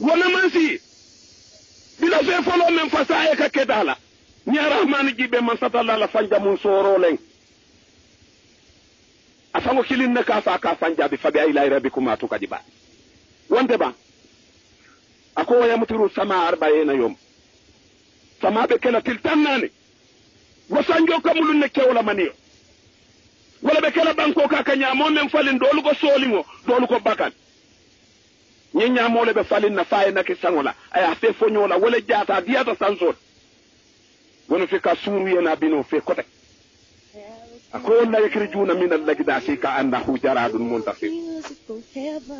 wona mansi bila fe folo men fasaye ka kedala ni rahman jibe man satalla la fanja mun soro len afango kilin na ka fa ka fanja bi fabi ila rabbikum atukajiba wonde ba ako waya mutiru sama 40 yom sama be kala tiltanani wasanjo kamulun ne kewla maniyo wala be kala banko ka kanya mo men falin dolu ko solingo dolu ko bakan nyenya mo le be falin na faye na ke sangola aya fe fonyola wala jata diata sansol wono fi ka suru yena bino fe kote ako la yakrijuna min al-lagdasi ka annahu jaradun muntasir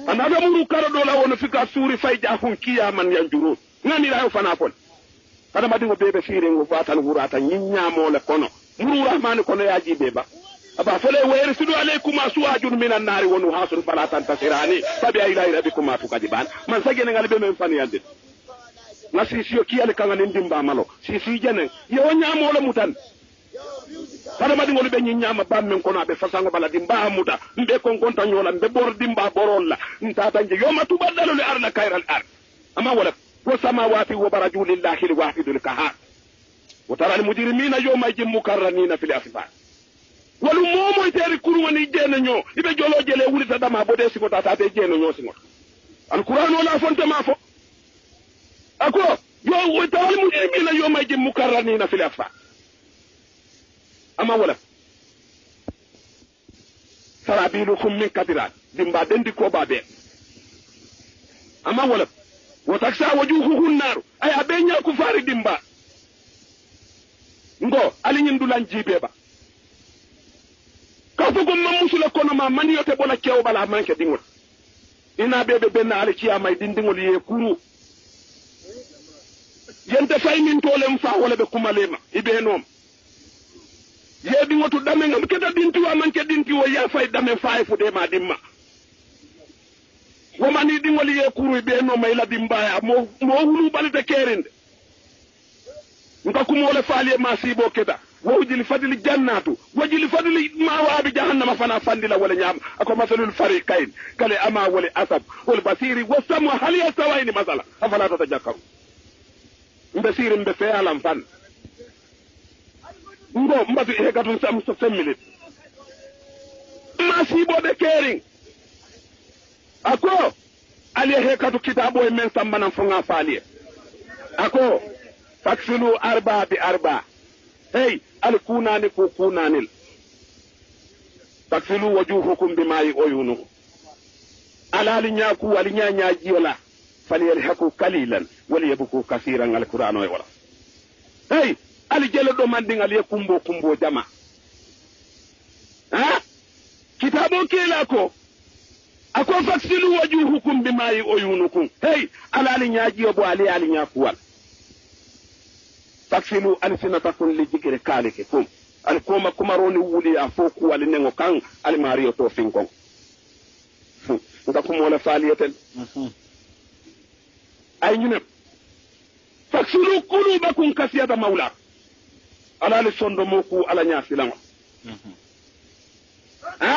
anada muru karo dola wono fi ka suri fay jahun kiyaman yanjuru ngani la fana fon kada madingo bebe fire ngo fatan wurata nyenya mo le kono muru rahman kono yaji beba aba fole wayri sudu alaykum aswajun minan nari wa nuhasun fala tantasirani fabi ila rabbikum atukajiban man sagene ngal be men fan yande nasi siyo kiyale kanga ndimba malo si jene yo nyamo la mutan kada madi ngol be nyama bammen kono be fasango bala dimba muta mbe kon konta nyola mbe bor dimba borol la ntata nje yo matu badalu li arla kayral ar ama wala wa samawati wa barajulillahi alwahidul qahhar wa tara almujrimina yawma yajmukarranina fil asfar walu momo iteri kuru woni jeno nyo ibe jolo jele wulita dama bode siko tata be jeno nyo singo alquran wala fonte ma fo ako yo wa tara almujrimina yawma yajmukarranina fil asfar ama wala sarabilukum min kadirat dimba dendi ko babe ama wala wa taksa wajuhuhun nar ay abenya ku fari dimba ngo alinyin dulan jibe ba ka fugo mamusula kono ma man yote bola kew bala manke dingol ina bebe benna ali ciyama dindingol ye kuru yente fay min tolem fa wala be kumalema ibe nom yebi ngotu dame ngam keda dinti wa manke dinti wo ya fay dame fay fu de ma dimma wo mani dingol ye kuru be no may la dimba mo hulu balite kerinde nka kumo wala faaliye ma sibo keda wajil fadli jannatu wajil fadli ma wa bi jahannama fana fandila wala nyam ako masalul fariqain kale ama wal asab wal basiri wasam hal yasawaini masala afala tatajakaru mbasiri mbe fe alam fan ngo mbatu e gatun sam so femmilit ma sibo de kering ako ali he katu kitabo e men sambana fonga faaliye ako faksilu arba bi arba hey al kunani ko kunanil faksilu wajuhukum bima'i uyunu alali nyaku wal nyanya jiola falyalhaku qalilan wal yabku kaseeran al qur'an wa wala hey al jelo do mandingal yakumbo kumbo jama ha kitabo kila ko ako faksilu wajuhukum bima'i uyunukum hey alali nyaji bo ali nyaku wal faksilu alsinatakum li jikri kalikum alkoma kumaroni wuli afoku wal nengo kan almario to finkon ndakum wala faliyeten ay ñune faksilu qulubakum kasiyata maula ala li sondo moku ala nyasilango ha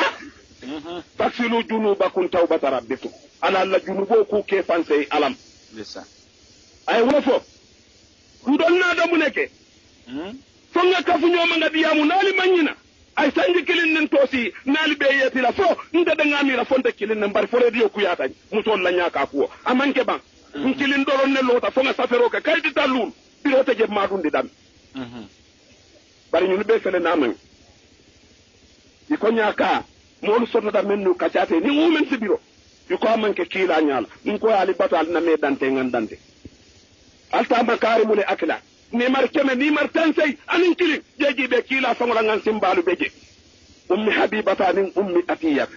faksilu junubakum tawbata rabbikum ala la junuboku ke fanse alam lisa ay wofo ndon na do muneke fonga kafu nyoma ngadi yamu nali manyina ay sanji kilin nen tosi nali be yeti la fo nda da ngami la fonta kilin nan bar fore dio kuyata mutol la nyaka ko amanke ban kilin doron ne lota fonga safero ka kaydi talul biro te je madundi dam bari ñu be fele na man iko nyaka molu sotna da mennu kacate ni mumen ci biro iko amanke kila nyala ko ali batal na me dante ngandante alta makarimul akla ni mar keme ni mar tansay anin kilin jeji be kila fangola ngan simbalu beje ummi habibata nin ummi atiyat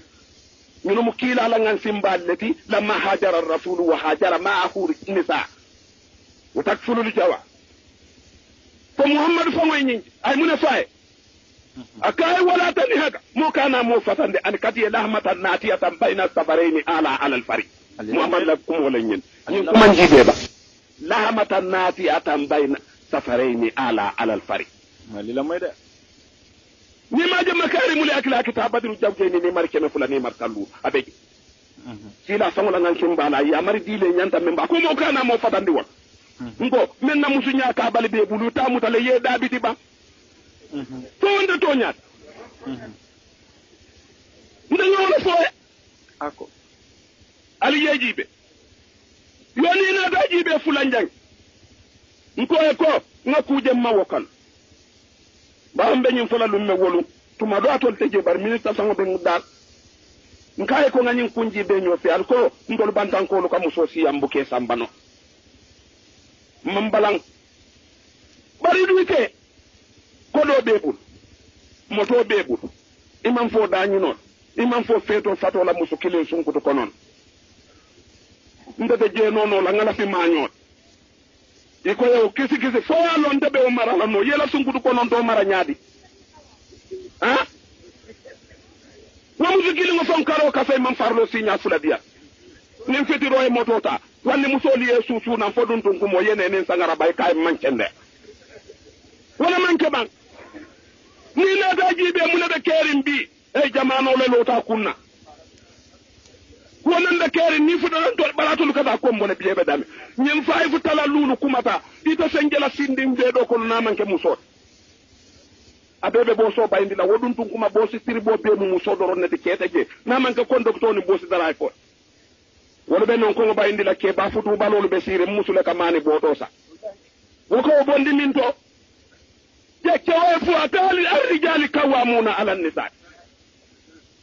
ñunu mu kila la ngan simbal lati lamma hajara ar-rasul wa hajara ma'ahu nisa wa takfulu al-jawa ko muhammad fangoy ñi ay mune fay akay wala tanihaka mo kana mo fatande an kadi lahmatan natiyatan bayna safarayni ala al-fari muhammad la kum wala ñin ñu ko man jibe ba lahamatan natiyatan bayna safarayni ala al-fari mali la moy de ni ma jëm makarimul akhlaq kitabatu jawjeni ni mar keme fulani mar tallu abeji sila sangola ngan kimbala ya mari dile nyanta memba ko mo kana mo fatandi won ngo men na musu nyaaka bali be bulu tamu tale ye dabiti ba to wonde to nyaat ndañoo la fooye ako ali yejibe yoni na da jibe fulanjang nkoye ko ngakuje mawokal ba ambe nyim fola lumme wolu tuma do atol teje bar ministre sango be ngudal nkaye ko ngani kunji be nyo fi alko ndol bantan ko lu kamuso si ambuke sambano mambalang bari duike ko do bebul moto bebul imam fo dañu non imam fo feto fato la musu kilin sunkutu ko non ndete je nono la ngala fi mañot iko yow kisi fo alon debe o mara la no yela sunkutu ko non to mara nyaadi ha wa musu kilin fon karo ka fay man farlo sinya fula dia nim feti roye motota wanne musoli e susu na fodun tun ko mo yene nen sangara bay kay mancende wala manke bang ni na da jibe mu na da kerin bi e jamano le lota kunna wonan da kerin ni fu da to baratul kaza ko mo ne biye be dami nyem fay fu tala lulu kumata ito senjela sindin be do ko na manke musot abebe bo so bayndi la wodun tun kuma bo si tiri bo be mu musot do ne de kete je na manke kondokto ni bo si dara ko wala be non ko bayndi la ke ba futu balolu be sire musule ka mani bo to sa woko bondi min to je kewe fu atali arrijali kawamuna ala nisa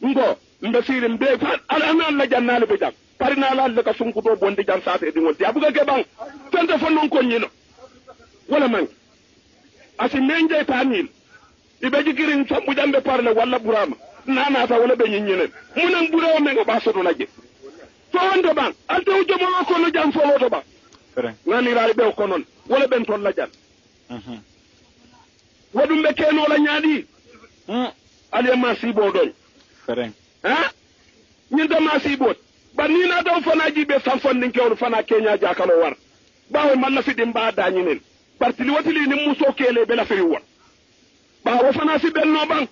ngo mbe sire mbe fa ala nan la jannale be jam parina la le ka sunku to bondi jam saate di ngonti abuga ke bang tante fo non ko nyino wala man asi menje tanil ibe jikirin sambu jambe parle wala burama nana ta wala be nyinyene munan burawo me nga ba soto laje to wonde bang ante ujomo ko no jam fo woto ba ngani raali be ko non wala ben ton la jal wadum be keno la nyaadi ali ma sibo doy ha nyinta ma sibo ba ni na daw fana jibe san fondin kewlu fana kenya jakalo war bawo man na fidim ba dañi nen partili watili ni muso kele be la fi won bawo fana si benno bang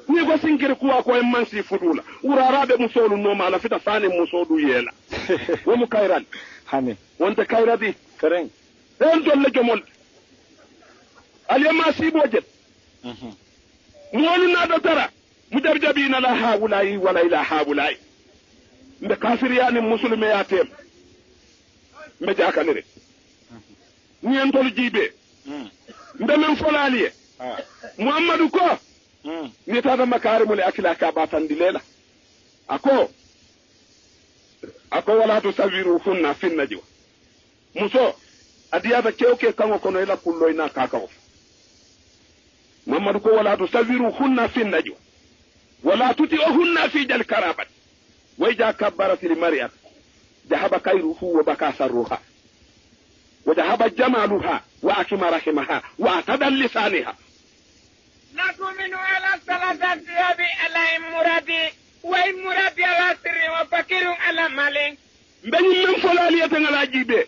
ni go sinkir kuwa ko man si fudula urarabe musolu no mala fita fane musodu yela wo mu kayran hani wonte kayradi fereng en tolle jomol aliyama sibo jet molu na do tara mujabjabina la haulai wala ila haulai mbe kafir yani muslime ya tem mbe jakanire ni en tol jibe mbe men folaliye muhammadu ko ni tata makarimul akhlaka batandi lela ako wala to sawiru hunna fin najwa muso adiyata kewke kango kono ila kullo ina kakaw mamadu ko wala to sawiru hunna fin najwa wala tuti'uhunna fi jal karabat wa idha kabbarat li maryam dhahaba khayruhu wa baka sarruha wa dhahaba jamaluha wa akima rahimaha wa atadal lisaniha la tu'minu ala salatati abi ala imuradi wa imuradi ala sirri wa fakirun ala malin mbeni men folaliye ngala jibe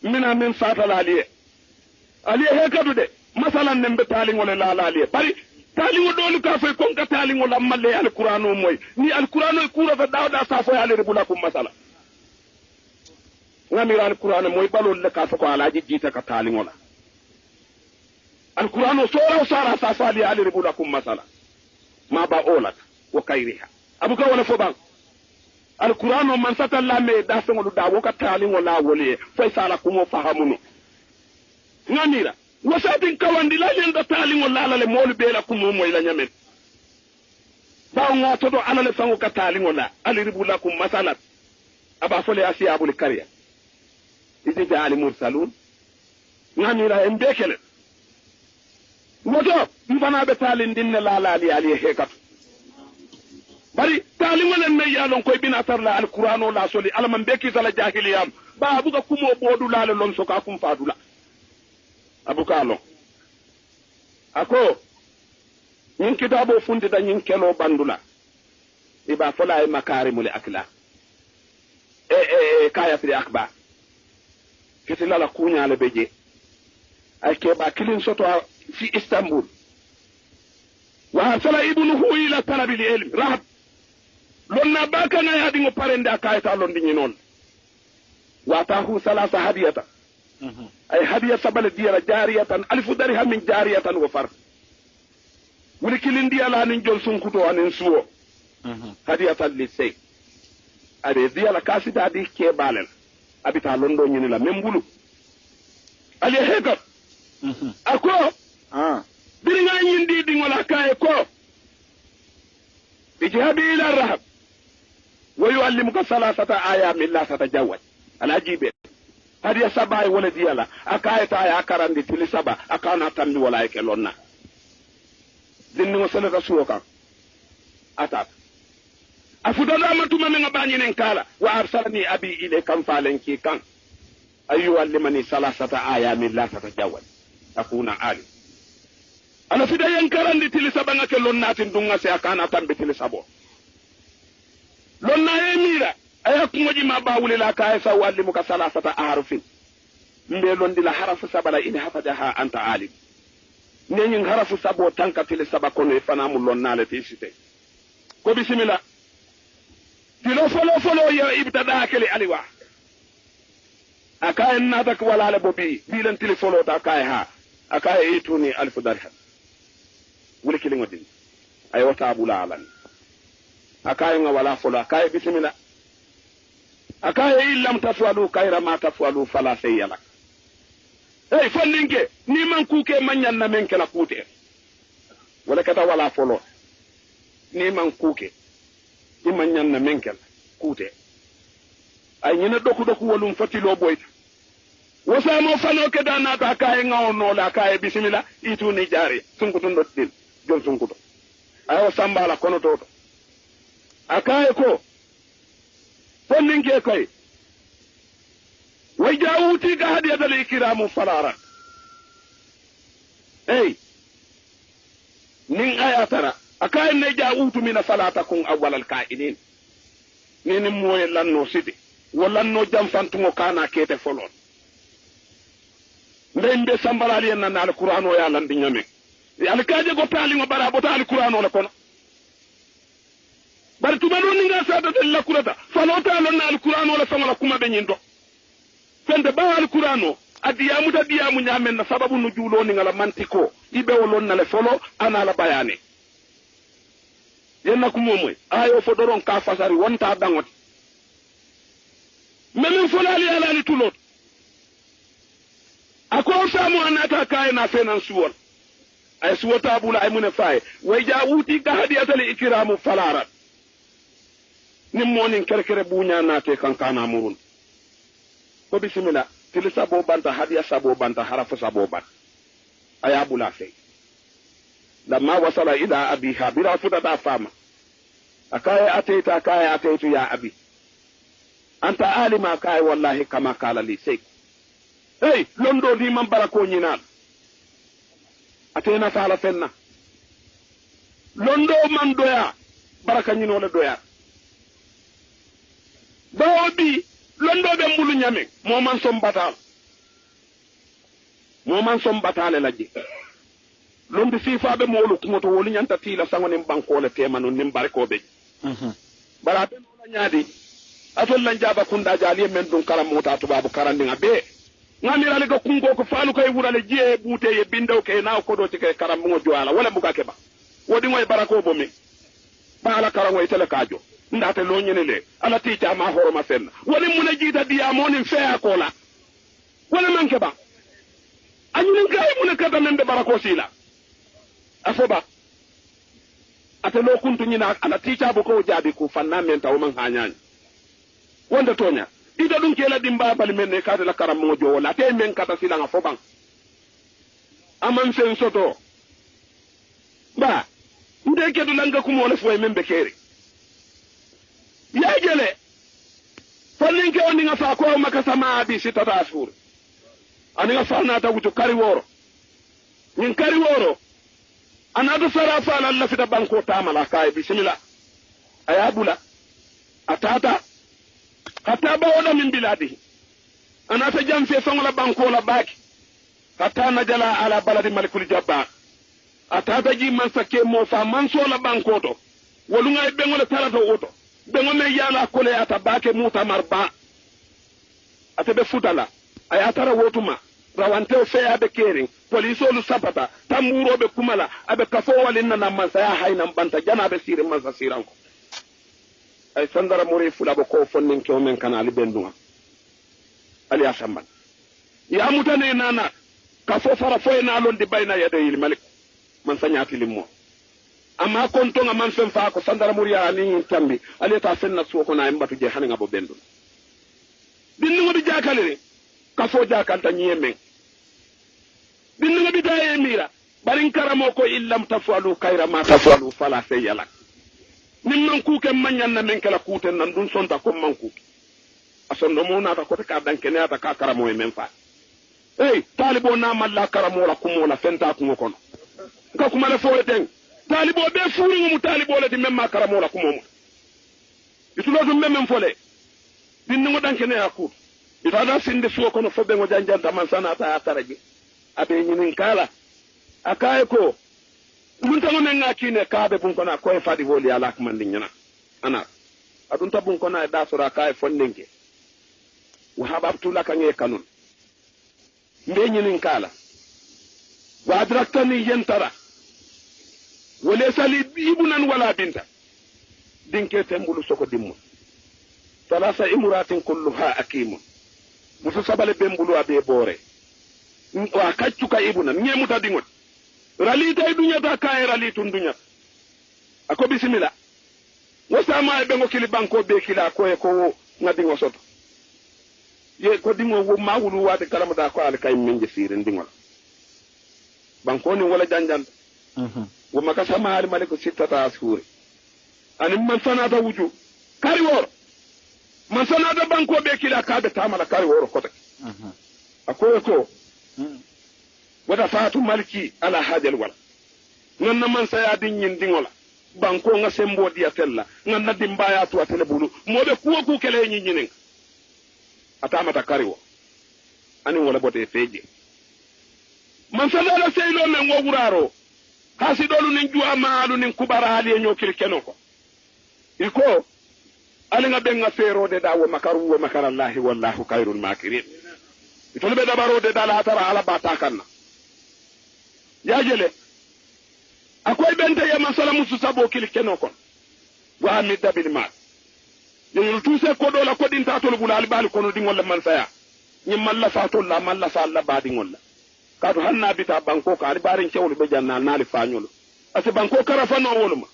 mina men fatalaliye aliye hekadu de masalan nembe tali wala lalaliye bari tali wodolu ka fay kon ka tali wala malle alqur'anu moy ni alqur'anu kura fa dawda sa fo yale ribula kum masala ngamira alqur'anu moy balol le ka fa ko alaji jita ka tali wala alqur'anu sura sa fa yale ribula kum masala ma ba olat wa kayriha abuka wala fo bang alqur'anu man satalla me da sangolu da wo ka tali wala wole fay sala kumo fahamuno ngamira wasatin kawandi la len da tali wala la le molu be la kumo moy la nyamen ba ngo to do alale sango ka tali wala aliribu lakum masalat aba fole asiyabul kariya idi jaali mursalun ngamira en bekele moto mbana be tali dinne la la ali hekatu bari tali wala me yalon koy bina tarla alqur'ano la soli alaman beki sala jahiliyam ba abuga kumo bodu la le lon soka kum fadula abuka lo ako nyin kitabo fundi da nyin kelo bandula iba fola e makarimul akla kaya fi akba kitila la kunya le beje ay ke ba kilin soto fi istanbul wa arsala ibnuhu ila talab al-ilm rahab lonna baka na yadi ngo parende akayta londi ni non wa tahu salasa hadiyata ay hadiya sabal diyala jariyatan alfu dirham min jariyatan wa far wuli kilindi ala nin jol sunkuto anin suwo hadiyatan li sey ade diyala kasida di ke balel abita londo nyini la membulu ali heka ako biringa nyindi di ngola kay ko ijhabi ila rahab wa yuallimuka salasata ayami la tatajawwaz alajibe hadiya sabay wala diyala akayta ya karandi tili saba akana tambi wala yake lonna dinni wasalata suwoka atat afudada matuma men ngabani nen kala wa arsalani abi ile kam falen ki kan ayu allimani salasata ayami la tatajawwaz akuna ali ala fida yen karandi tili saba ngake lonnatin dunga se akana tambi tili sabo lonna emira ayakumoji ma bawuli la kay sa wallimuka salasata aharufin mbe londi la harafu sabala in hafadaha anta alim nenyin harafu sabo tanka tili saba kono e fanamu lonnale tisite ko bismillah tilo folo ya ibtada kali aliwa akay natak wala le bobi bilan tili folo ta kay ha akay ituni alfu dirham wuli kili ngodin ay wata bula alan akay nga wala folo akay bismillah akay illam tafwalu kayra ma tafwalu fala sayyalak hey fondinke ni man kuke manyan na men kala kute wala kata wala folo ni man kuke ni manyan na men kala kute ay nyina doku walum fatilo boyta wasa mo fano ke dana ta kay ngaw no la kay bismillah itu ni jari sunkuto ndottil jol sunkuto ayo sambala kono toto akay ko fondinke koy way jawuti ga hadiyata li ikramu falara hey nin ayatara akay ne jawutu min salatakum awwal al kainin ni moy lanno sidi wala no jam fantugo kana kete folon ndembe sambalali en nan alquran o ya landi nyame yalla kaje go tali ngo bara bo tali qur'an o la kono bar tumano ni nga sada de la kurata falota lon alquran o la samala kuma be nyindo fende ba alquran o adiyamu nyamen na sababu no julo ni ngala mantiko ibe wolon na le folo ana la bayane yenna ko momoy ayo fo doron ka fasari wonta dangoti memin folali ala ni tulot ako samu anata kay na fenan suwol ay suwata bula ay mune fay way ja wuti ga hadiyata li ikramu falara nim monin kerkere bunya nate kankana murun ko bismillah til sabo banta hadiya sabo banta harafu sabo ban aya bula fe lamma wasala ila abiha bila futa fama akaya ataitu ya abi anta alima kay wallahi kama kala li sey hey londo di man barako nyinal atena sala fenna londo man doya baraka nyino le doya bawbi londo be mbulu nyame mo man som batal laji londi sifa be molu kumoto wolu nyanta tila sangone banko le temano nim barko be bara be no la nyaadi atol lan jaba kunda jali men dun karam mota tubabu karandinga be ngamira le ko kungo ko falu kay wurale jiye bute ye bindo ke na ko do ci kay karam mo joala wala buka ke ba wodi ngoy barako bo mi bala karango itele kajo ndate lo nyene le ala ti ta ma horo ma fenna woni mun jita diya monin feya ko la wala manke ba anyun kay mun ka da membe barako sila afoba ate lo kuntu nyina ala ti ta bo ko jabi ku fanna men taw man hanyani wonda tonya ida dun kela dimba bal men ne kata la karam mo jo wala te men kata sila nga foban aman sen soto ba nde ke du langa ku mo le foy men be kere ya jele fonin ke oni nga fa ko maka sama bi sitata asfur ani nga fa na ta wutu kari woro nin kari woro anadu sarafa la la fita banko tamala kay bismillah ayabula atata hatta bawoda min biladihi anata jam fe songola banko la baki hatta najala ala baladi malikul jabbar atata ji man sakke mo fa man so la banko to wolunga e bengola talato oto bengo me yala kole ata bake muta marba atebe futala ayatara wotuma rawante fe abe kering police lu sapata tamburo be kumala abe kafo walinna na mansa ya hayna banta jana be sire mansa siranko ay sandara muri fula bo ko fonnin ke o men kana ali benduma ali asamban ya mutane nana kafo fara fo na londi bayna yadayil malik man sanyati limmo amma konto nga man fen fa ko sandara muri ya ni tambi ali ta fenna so ko na mbatu je haninga bo bendu dinni ngodi jakale kafo jakalta nyemen dinni ngodi taye mira barin karamo ko illam tafalu kayra ma tafalu fala sayalak nim man kuke manyan na men kala kuten nan dun sonta ko man kuke asondo mo na ta ko ka dan kene ata ka karamo e men fa talibo na malla karamo la kumo la fenta ko kono ka kuma la fo ten talibo be furi mu talibo la di memma karamo la kumo mu itulo dum memem fole din ngo dan kene aku ita da sinde suwo kono fobe ngo janjanta man sana ta ataraji abe nyinin kala akaye ko mun tango men ngakine kaabe bun kona ko e fadi woli ala ko man nyana ana adun tabun kona da sura kaye fonnenke wa hababtu laka nge kanun mbe nyinin kala wa adraktani yentara wala sali ibunan wala binta dinke tembulu soko dimmu talasa imuratin kulluha akimun musu sabale bembulu abe bore wa kaccuka ibuna nyemuta dingot ralita dunya ta kay ralitun dunya ako bismillah wasama be ngo kili banko be kila ko e ko ngadi ngo soto ye ko dingo wo mawulu wade kalama da ko al kay min jesiire ndingol banko ni wala janjan wo makasa maari maliko sittata asuri ani man sanata wuju kari wor man sanata banko be kila kabe tamala kari wor ko tak ako ko wada fatu maliki ala hajal wala nganna man sayadi nyin dingola banko nga sembo dia tella nganna dimbaya to atele bulu mobe kuwo ku kele nyin nyinen atama takariwo ani wala bote feje man sadala seylo men woguraro hasi dolu nin juwa maalu nin kubara ali nyo kilkeno ko iko ali nga benga fero de dawo makaru wa makarallahi wallahu khairul makirin itolu be dabaro de dala hatara ala batakanna yajele akoy bente ya masala musu sabo kilkeno kon wa amida bil mal yul tuse ko do la ko din tatol bulal bal kono di ngol man saya nyim malla fatol la malla sa alla badi ngol kadu hanna bita banko ka ari barin cewlu be janna nali fañol ase banko kara fano woluma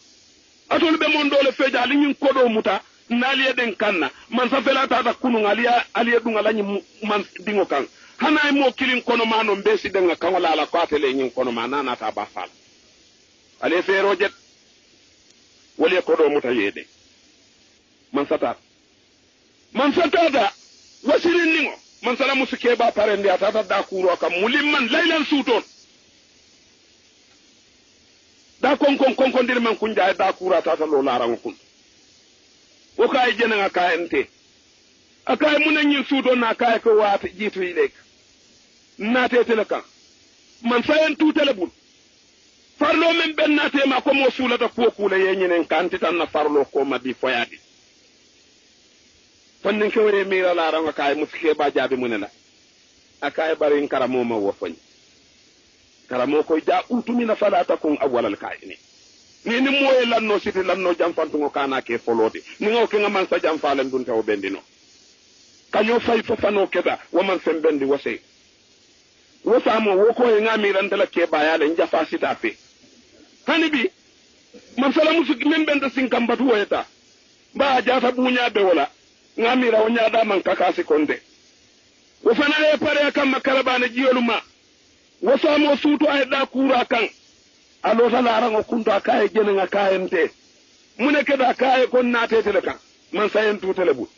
atol be mon dole feja li nyin ko do muta nali eden kanna man sa fela ta kunu ngaliya ali dunga lañi man dingo kan hanay mo kilin kono mano mbesi denga kan wala ala ko atele nyin kono manana ta ba fal ale fero jet wole ko do muta yede man sata da wasirin ningo man sala musike ba parende atata da kuro kam mulimman laylan suton da kon dir man kunja da kura tata lo larango kun o kay jena ka ente akay munen yin suton na kay ko wat jitu ilek nate telekan man fayen tu telebul farlo men ben nate ma ko mo sulata ko kula yenyinen kanti tan na farlo ko ma bi foyadi fannin ke wore mira la ranga kay musike ba jaabi munena akay barin karamo ma wo fani karamo ko ja utumina fala takun awwalal kaini ni moye lanno siti lanno jam fantungo kana ke folode ni ngo ke ngaman sa jam falen dun taw bendino kanyo fay fo fano keda waman sem bendi wose wosamo wo ko e ngamira ndala ke bayale njafa sita fe hanibi man sala musuk men benda sinkam batu woyta ba jata bunya be wala ngamira wonya da man kakasi konde wo fana e pare kam makarabane jiyoluma wosamo suuto ay da kura kan alo sala rango kunta kay jenga kayente muneke da kay kon nate tele kan man sayen tu telebu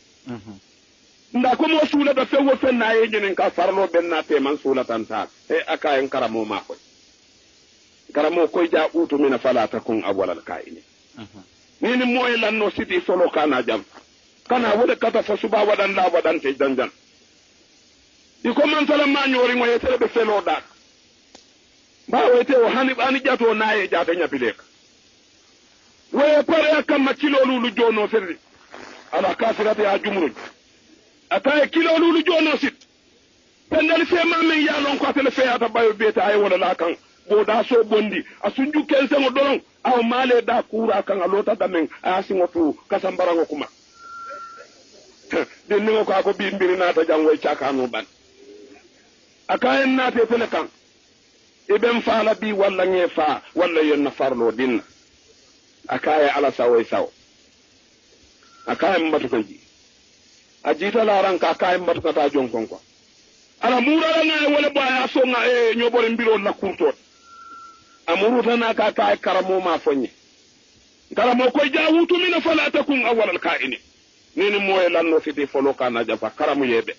nda ko mo suula da fewo fenna ye jenen ka farlo ben nate man suula tanta e akayen karamo ma ko karamo ko ja utu mina fala takun awwalal kaini ni moy lanno siti solo kana jam kana wode kata fa suba wadan la wadan te janjan iko man sala ma nyori ngoy tele be felo dak ba wete o hani jato naye jato nyapileka waye pare kam makilo lulu jono ferri ala kasirati ya jumru ataye kilo lulu jono sit pendal fe mamen ya lon ko tele fe ata bayo beta ay wala la kan bo da so bondi asunju kense ngo dolon aw male da kura kan alota damen asingotu kasambarango kuma den ngo ko bi mbiri nata jangoy chakanu ban akayen nate tele kan ibn fala bi walla ngefa walla yenna farlo dinna akaya ala saway saw akaya mbatu kan ji ajita la ranka akaya mbatu kata jonkon ko ala mura nga wala ba aso nga nyobore mbiro la kurtot amuru tana ka kay karamo ma fonye karamo ko jawutu min fala takun awwal al kaini nini moy lanno fiti folo kana jafa karamu yebe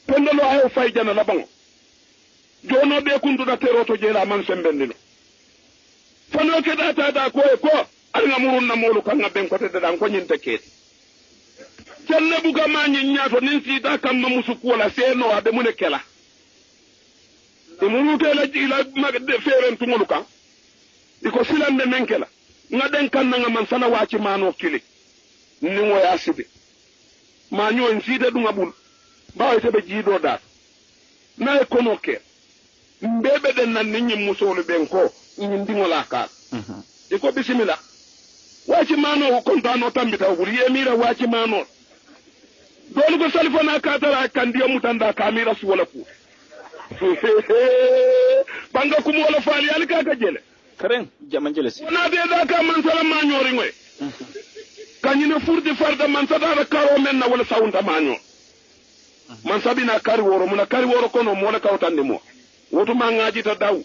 pendolo ay fay jana la bango jono be kunduda teroto jela man sembendino fano ke da ko al ngamurun na molu kan ngaben ko tedda dan ko nyinte keti celle buga ma nyaato nin sita kam ma musuku wala seno ade mune kela de munu la jila magde feren tungolu kan iko silande menkela ngaden kan nga man sana waci mano kili ni ngoya sibe ma nyo nsida dunga bul bawo tebe jido da na e kono ke mbebe den nan nyi musolu ben ko nyi ndingola ka iko bismillah waci mano ko kontano tambita wuri yemira waci mano dole ko salifona katara kandiyo mutanda kamira su wala ku banga kum wala fali alka ka jele karen jaman jele si na be da ka man sala ma nyori ngoy kanyina furdi farda man sada karo men na wala sawunta ma nyo man sabina kari woro muna kari woro kono mo la kawtande mo woto ma ngaji ta daw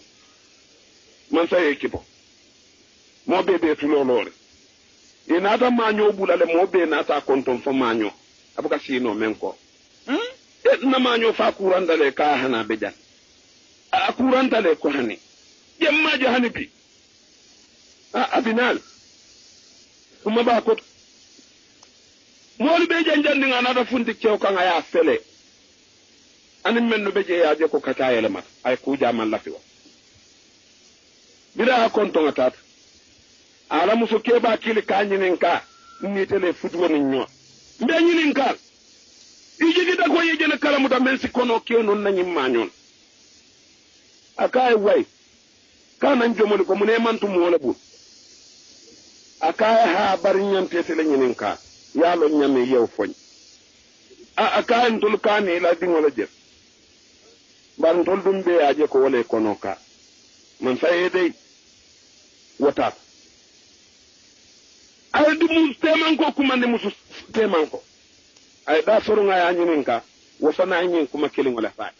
man say ekipo mo be tulolore inata ma nyo bulale mo be nata konton fo ma nyo abuka sino menko na manyo fa kurandale ka hana bejan a kurandale ko hani jemma jahani bi abinal kuma ba ko mol be janjandi ngana da fundi cew kan aya fele anin menno be je ya je ko kata yele mat ay ku jaman lafi wa bira konton atat ala muso keba kili kanyinin ka ni tele futwo ni nyo mbe nyinin ka ijigi da ko yejene kala muta men si kono ke non nanyi manyon akay way kana njomol ko mune mantu mo wala bu akay ha bari nyante tele nyinin ka yalo nyame yew foñ akay ntul kane la dingola je bar ntol dum be aje ko wala kono ka man faye dey wata ay dum teman ko kuma ne musu teman ko ay da soro nga ya nyinin ka wo fana nyin kuma kilin wala fa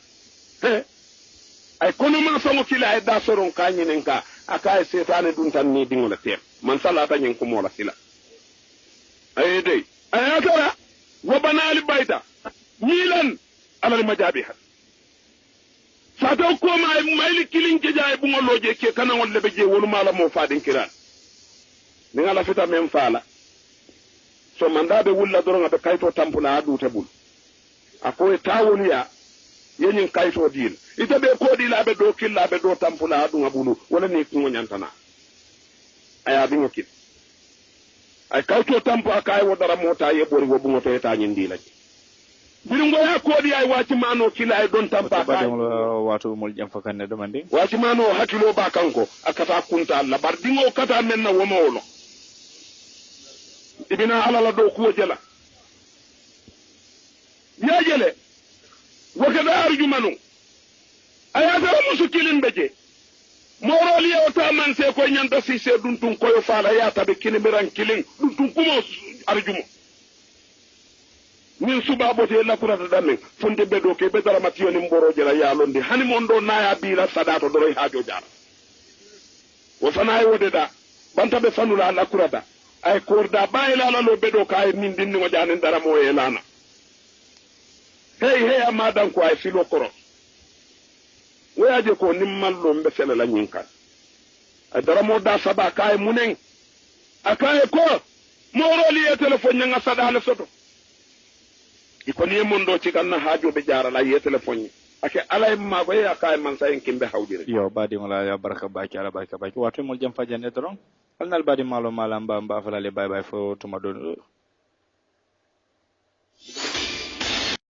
ay kono ma songo kila ay da soro ka nyinin ka aka setane dun tan ni dingola tem man salata nyin kuma wala sila ay dey ay atara wa banal baita milan ala majabiha sato ko ma mayli kilin ke jaay bu ngoloje ke kana wala be je wonu mala mo faadin kiran ni ngala fita men fala so mandabe wulla doronga be kayto tampula adu tebul akoy tawoliya yenyin kayto dil ite be kodi labe do killa be do tampula adu ngabulu wala ni ko nyantana aya bi ngokit ay kayto tampo akay wodara mota yebori wo bungo to eta nyin dila biringo ya kodi ay wati mano kila ay don tampa ba wato mol jam fakanne do mande wati mano hakilo ba kanko akata kunta Allah bardingo kata men na womo wolo ibina alala do kuwo jela ya jele wakada arjumanu ayata musu kilin beje moroli o ta man se ko nyanta si se dun tun koyo fala ya tabe kinibiran kilin dun tun kumo arjumo min suba bote la kurata damen funde bedo ke be dara matiyo ni mboro jela ya londi hani mondo na ya bila sadato doro hajo jara wo fana wode da banta be fanula la kurata ay korda bayla la lo bedo kay min dinni mo janen dara mo yelana hey amadan ko ay filo koro wayaje ko nimmal lo mbe fele la nyinka ay dara mo da saba kay munen akay ko moroli e telephone nyanga sada le soto iko ni mondo ci kan na hajo be jara la ye telephone ake alay ma ko ya kay man sayen kimbe hawdire yo badi wala ya baraka baki ala baraka baki watu mol jam fajande doron alnal badi malo mala mba fala le bye bye fo tuma do